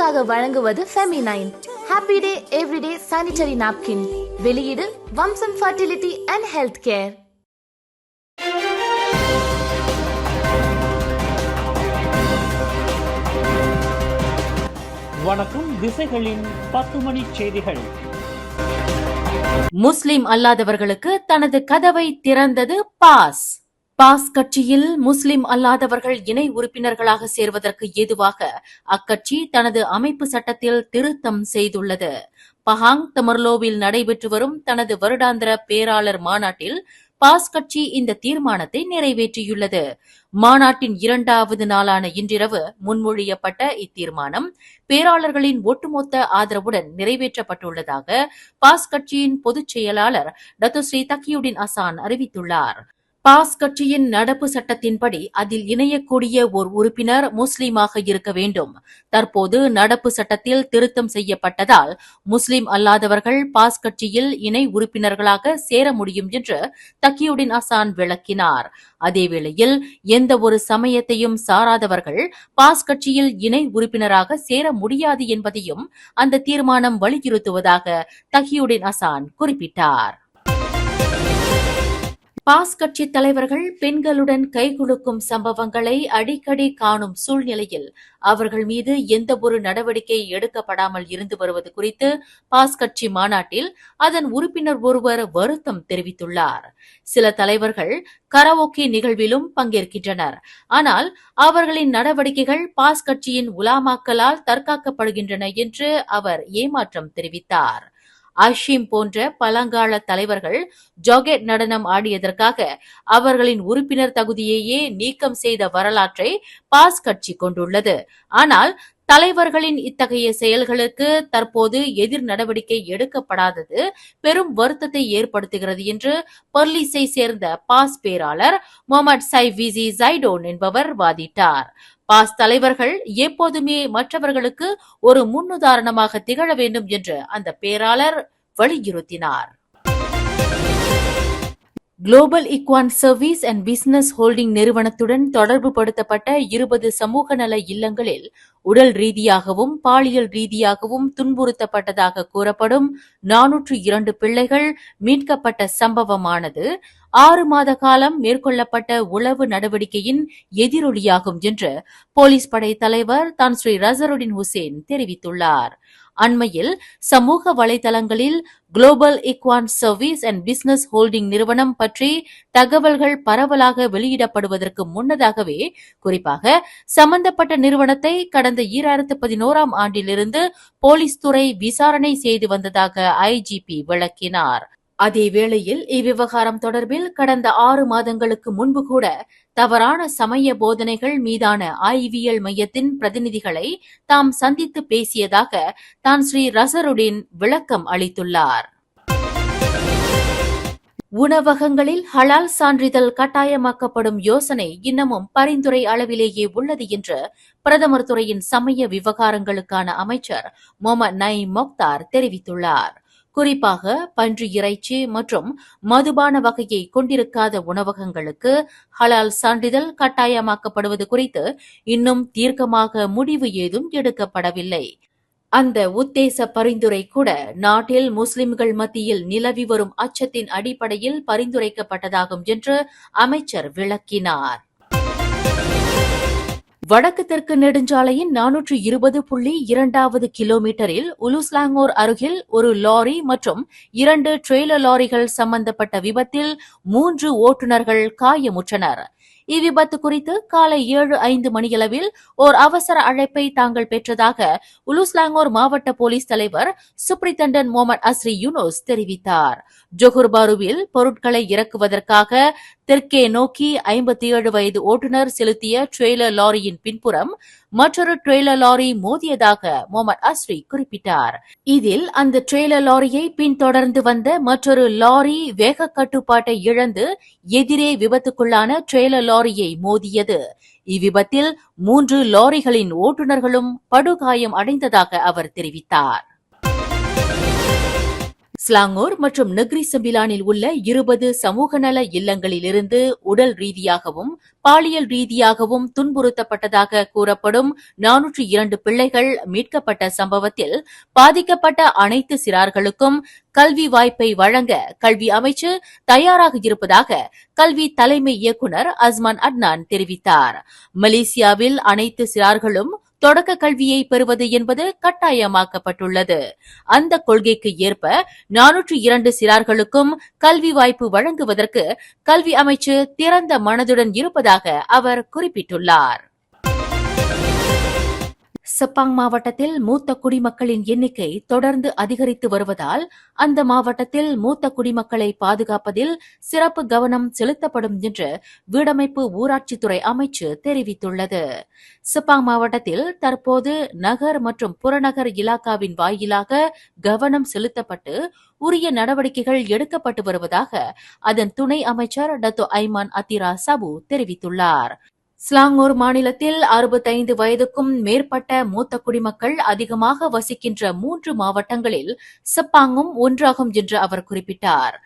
உங்களுக்காக வழங்குவது feminine happy day everyday sanitary napkin. வெளியீடு வம்சம் ஃபர்டிலிட்டி அண்ட் ஹெல்த் கேர். வணக்கம். திசைகளின் 10 மணி செய்திகள். முஸ்லிம் அல்லாதவர்களுக்கு தனது கதவை திறந்தது பாஸ். பாஸ் கட்சியில் முஸ்லிம் அல்லாதவர்கள் இணை உறுப்பினர்களாக சேர்வதற்கு ஏதுவாக அக்கட்சி தனது அமைப்பு சட்டத்தில் திருத்தம் செய்துள்ளது. பஹாங் தமர்லோவில் நடைபெற்று வரும் தனது வருடாந்திர பேராளர் மாநாட்டில் பாஸ் கட்சி இந்த தீர்மானத்தை நிறைவேற்றியுள்ளது. மாநாட்டின் 2வது நாளான இன்றிரவு முன்மொழியப்பட்ட இத்தீர்மானம் பேராளர்களின் ஒட்டுமொத்த ஆதரவுடன் நிறைவேற்றப்பட்டுள்ளதாக பாஸ் கட்சியின் பொதுச் செயலாளர் டத்துஸ்ரீ தக்கியுடின் அசான் அறிவித்துள்ளார். பாஸ் கட்சியின் நடப்பு சட்டத்தின்படி அதில் இணையக்கூடிய ஓர் உறுப்பினர் முஸ்லீமாக இருக்க வேண்டும். தற்போது நடப்பு சட்டத்தில் திருத்தம் செய்யப்பட்டதால் முஸ்லிம் அல்லாதவர்கள் பாஸ் கட்சியில் இணை உறுப்பினர்களாக சேர முடியும் என்று தக்கியுடின் அசான் விளக்கினார். அதேவேளையில் எந்த ஒரு சமயத்தையும் சாராதவர்கள் பாஸ் கட்சியில் இணை உறுப்பினராக சேர முடியாது என்பதையும் அந்த தீர்மானம் வலியுறுத்துவதாக தக்கியுடின் அசான் குறிப்பிட்டார். பாஸ் கட்சி தலைவர்கள் பெண்களுடன் கைகுலுக்கும் சம்பவங்களை அடிக்கடி காணும் சூழ்நிலையில் அவர்கள் மீது எந்தவொரு நடவடிக்கை எடுக்கப்படாமல் இருந்து வருவது குறித்து பாஸ் கட்சி மாநாட்டில் அதன் உறுப்பினர் ஒருவர் வருத்தம் தெரிவித்துள்ளார். சில தலைவர்கள் கரவோக்கே நிகழ்விலும் பங்கேற்கின்றனர். ஆனால் அவர்களின் நடவடிக்கைகள் பாஸ் கட்சியின் உலாமாக்களால் தற்காக்கப்படுகின்றன என்று அவர் ஏமாற்றம் தெரிவித்தார். அஷீம் போன்ற பழங்கால தலைவர்கள் ஜோகெட் நடனம் ஆடியதற்காக அவர்களின் உறுப்பினர் தகுதியையே நீக்கம் செய்த வரலாற்றை பாஸ் கட்சி கொண்டுள்ளது. ஆனால் தலைவர்களின் இத்தகைய செயல்களுக்கு தற்போது எதிர் நடவடிக்கை எடுக்கப்படாதது பெரும் வருத்தத்தை ஏற்படுத்துகிறது என்று பர்லிஸை சேர்ந்த பாஸ் பேராளர் முகமது சைவிசி ஜைடோன் என்பவர் வாதிட்டார். பாஸ் தலைவர்கள் எப்போதுமே மற்றவர்களுக்கு ஒரு முன்னுதாரணமாக திகழ வேண்டும் என்று அந்த பேராளர் வலியுறுத்தினார். Global Ikhwan service and business holding நிறுவனத்துடன் தொடர்பு படுத்தப்பட்ட 20 சமூக நல இல்லங்களில் உடல் ரீதியாகவும் பாலியல் ரீதியாகவும் துன்புறுத்தப்பட்டதாக கூறப்படும் 402 பிள்ளைகள் மீட்கப்பட்ட சம்பவமானது 6 மாத காலம் மேற்கொள்ளப்பட்ட உளவு நடவடிக்கையின் எதிரொலியாகும் என்று போலீஸ் படை தலைவர் தான் ஸ்ரீ ரசருடின் ஹுசேன் தெரிவித்துள்ளார். அண்மையில் சமூக வலைதளங்களில் global Ikhwan service and business holding நிறுவனம் பற்றி தகவல்கள் பரவலாக வெளியிடப்படுவதற்கு முன்னதாகவே குறிப்பாக சம்பந்தப்பட்ட நிறுவனத்தை கடந்த 2011ஆம் ஆண்டிலிருந்து போலீஸ் துறை விசாரணை செய்து வந்ததாக ஐஜிபி விளக்கினார். அதேவேளையில் இவ்விவகாரம் தொடர்பில் கடந்த 6 மாதங்களுக்கு முன்பு கூட தவறான சமய போதனைகள் மீதான ஆய்வியல் மையத்தின் பிரதிநிதிகளை தாம் சந்தித்து பேசியதாக தான் ஸ்ரீ ரசருடின் விளக்கம் அளித்துள்ளார். உணவகங்களில் ஹலால் சான்றிதழ் கட்டாயமாக்கப்படும் யோசனை இன்னமும் பரிந்துரை அளவிலேயே உள்ளது என்று பிரதமர் துறையின் சமய விவகாரங்களுக்கான அமைச்சர் முகமது நயீம் மொக்தார் தெரிவித்துள்ளார். குறிப்பாக பன்றி இறைச்சி மற்றும் மதுபான வகையை கொண்டிருக்காத உணவகங்களுக்கு ஹலால் சான்றிதழ் கட்டாயமாக்கப்படுவது குறித்து இன்னும் தீர்க்கமாக முடிவு ஏதும் எடுக்கப்படவில்லை. அந்த உத்தேச பரிந்துரை கூட நாட்டில் முஸ்லிம்கள் மத்தியில் நிலவி வரும் அச்சத்தின் அடிப்படையில் பரிந்துரைக்கப்பட்டதாகும் என்று அமைச்சர் விளக்கினார். வடக்கு தெற்கு நெடுஞ்சாலையின் 420.2வது கிலோமீட்டரில் உலுஸ்லாங்கோர் அருகில் ஒரு லாரி மற்றும் 2 ட்ரெய்லர் லாரிகள் சம்பந்தப்பட்ட விபத்தில் 3 ஓட்டுநர்கள் காயமுற்றனர். இவ்விபத்து குறித்து காலை 7:05 மணியளவில் ஓர் அவசர அழைப்பை தாங்கள் பெற்றதாக உலுஸ்லாங்கோர் மாவட்ட போலீஸ் தலைவர் சுப்ரிண்டன்டன்ட் முகமது அஸ்ரி யூனூஸ் தெரிவித்தார். ஜொஹூர் பாருவில் பொருட்களை இறக்குவதற்காக தெற்கே நோக்கி 57 வயது ஓட்டுநர் செலுத்திய ட்ரெய்லர் லாரியின் பின்புறம் மற்றொரு ட்ரெய்லர் லாரி மோதியதாக முகமது அஸ்ரி குறிப்பிட்டார். இதில் அந்த ட்ரெய்லர் லாரியை பின்தொடர்ந்து வந்த மற்றொரு லாரி வேக கட்டுப்பாட்டை இழந்து எதிரே விபத்துக்குள்ளான ட்ரெய்லர் லாரியை மோதியது. இவ்விபத்தில் 3 லாரிகளின் ஓட்டுநர்களும் படுகாயம் அடைந்ததாக அவர் தெரிவித்தார். ஸ்லாங்கூர் மற்றும் நெக்ரி செம்பிலானில் உள்ள 20 சமூக நல இல்லங்களிலிருந்து உடல் ரீதியாகவும் பாலியல் ரீதியாகவும் துன்புறுத்தப்பட்டதாக கூறப்படும் 402 பிள்ளைகள் மீட்கப்பட்ட சம்பவத்தில் பாதிக்கப்பட்ட அனைத்து சிறார்களுக்கும் கல்வி வாய்ப்பை வழங்க கல்வி அமைச்சு தயாராக இருப்பதாக கல்வி தலைமை இயக்குநர் அஸ்மான் அட்னான் தெரிவித்தார். மலேசியாவில் அனைத்து சிறார்களும் தொடக்க கல்வியை பெறுவது என்பது கட்டாயமாக்கப்பட்டுள்ளது. அந்த கொள்கைக்கு ஏற்ப 402 சிறார்களுக்கும் கல்வி வாய்ப்பு வழங்குவதற்கு கல்வி அமைச்சு திறந்த மனதுடன் இருப்பதாக அவர் குறிப்பிட்டுள்ளார். செப்பாங் மாவட்டத்தில் மூத்த குடிமக்களின் எண்ணிக்கை தொடர்ந்து அதிகரித்து வருவதால் அந்த மாவட்டத்தில் மூத்த குடிமக்களை பாதுகாப்பதில் சிறப்பு கவனம் செலுத்தப்படும் என்று வீடமைப்பு ஊராட்சித்துறை அமைச்சு தெரிவித்துள்ளது. செப்பாங் மாவட்டத்தில் தற்போது நகர் மற்றும் புறநகர் இலாக்காவின் வாயிலாக கவனம் செலுத்தப்பட்டு உரிய நடவடிக்கைகள் எடுக்கப்பட்டு வருவதாக அதன் துணை அமைச்சர் டத்தோ ஐமான் அத்திரா சபு தெரிவித்துள்ளார். ஸ்லாங்கூர் மாநிலத்தில் 65 வயதுக்கும் மேற்பட்ட மூத்த குடிமக்கள் அதிகமாக வசிக்கின்ற 3 மாவட்டங்களில் செப்பாங்கும் ஒன்றாகும் என்று அவர் குறிப்பிட்டார்.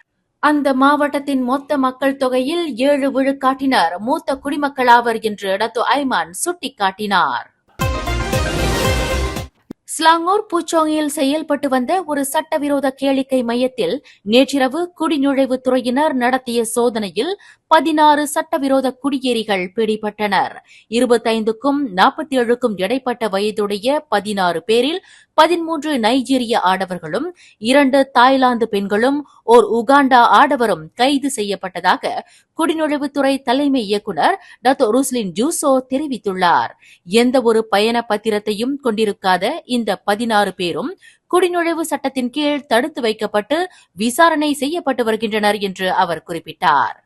அந்த மாவட்டத்தின் மொத்த மக்கள் தொகையில் 7 விழுக்காட்டினர் மூத்த குடிமக்களாவர் என்று டத்தோ ஐமான் சுட்டிக்காட்டினார். ஸ்லாங்கூர் பூச்சோங்கில் செயல்பட்டு வந்த ஒரு சட்டவிரோத கேளிக்கை மையத்தில் நேற்றிரவு குடிநுழைவுத் துறையினர் நடத்திய சோதனையில் 16 சட்டவிரோத குடியேறிகள் பிடிபட்டனர். 25க்கும் 47க்கும் இடைப்பட்ட வயதுடைய 16 பேரில் 13 நைஜீரிய ஆடவர்களும் 2 தாய்லாந்து பெண்களும் ஓர் உகாண்டா ஆடவரும் கைது செய்யப்பட்டதாக குடிநுழைவுத்துறை தலைமை இயக்குநர் டத்தோ ருஸ்லின் ஜூசோ தெரிவித்துள்ளார். எந்த ஒரு பயண பத்திரத்தையும் கொண்டிருக்காத இந்த 16 பேரும் குடிநுழைவு சட்டத்தின் கீழ் தடுத்து வைக்கப்பட்டு விசாரணை செய்யப்பட்டு வருகின்றனர் என்று அவர் குறிப்பிட்டார்.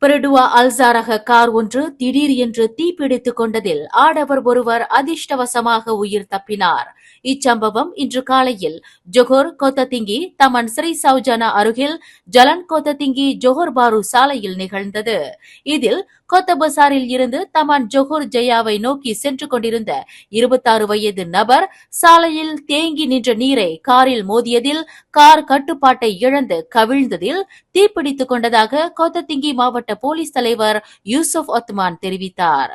பெருடுவா அல்சாரக கார் ஒன்று திடீர் என்று தீப்பிடித்துக் கொண்டதில் ஆடவர் ஒருவர் அதிர்ஷ்டவசமாக உயிர் தப்பினார். இச்சம்பவம் இன்று காலையில் ஜொஹோர் கோத்ததிங்கி தமன் ஸ்ரீ சௌஜானா அருகில் ஜலன் கோத்ததிங்கி ஜொஹோர் பாரு சாலையில் நிகழ்ந்தது. இதில் கோத்தபசாரில் இருந்து தமான் ஜொஹோர் ஜெயாவை நோக்கி சென்று கொண்டிருந்த 26 வயது நபர் சாலையில் தேங்கி நின்ற நீரை காரில் மோதியதில் கார் கட்டுப்பாட்டை இழந்து கவிழ்ந்ததில் தீப்பிடித்துக் கொண்டதாக கோத்ததிங்கி மாவட்ட போலீஸ் தலைவர் யூசுப் ஒத்மான் தெரிவித்தார்.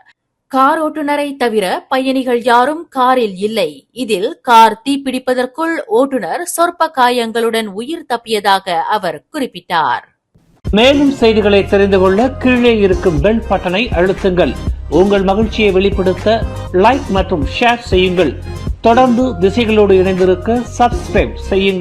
கார் ஓட்டுநரை தவிர பயணிகள் யாரும் காரில் இல்லை. இதில் கார் தீப்பிடிப்பதற்குள் ஓட்டுநர் சொற்ப காயங்களுடன் உயிர் தப்பியதாக அவர் குறிப்பிட்டார். மேலும் செய்திகளை தெரிந்து கொள்ள கீழே இருக்கும் பெல் பட்டனை அழுத்துங்கள். உங்கள் மகிழ்ச்சியை வெளிப்படுத்த லைக் மற்றும் ஷேர் செய்யுங்கள். தொடர்ந்து திசைகளோடு இணைந்திருக்க சப்ஸ்கிரைப் செய்யுங்கள்.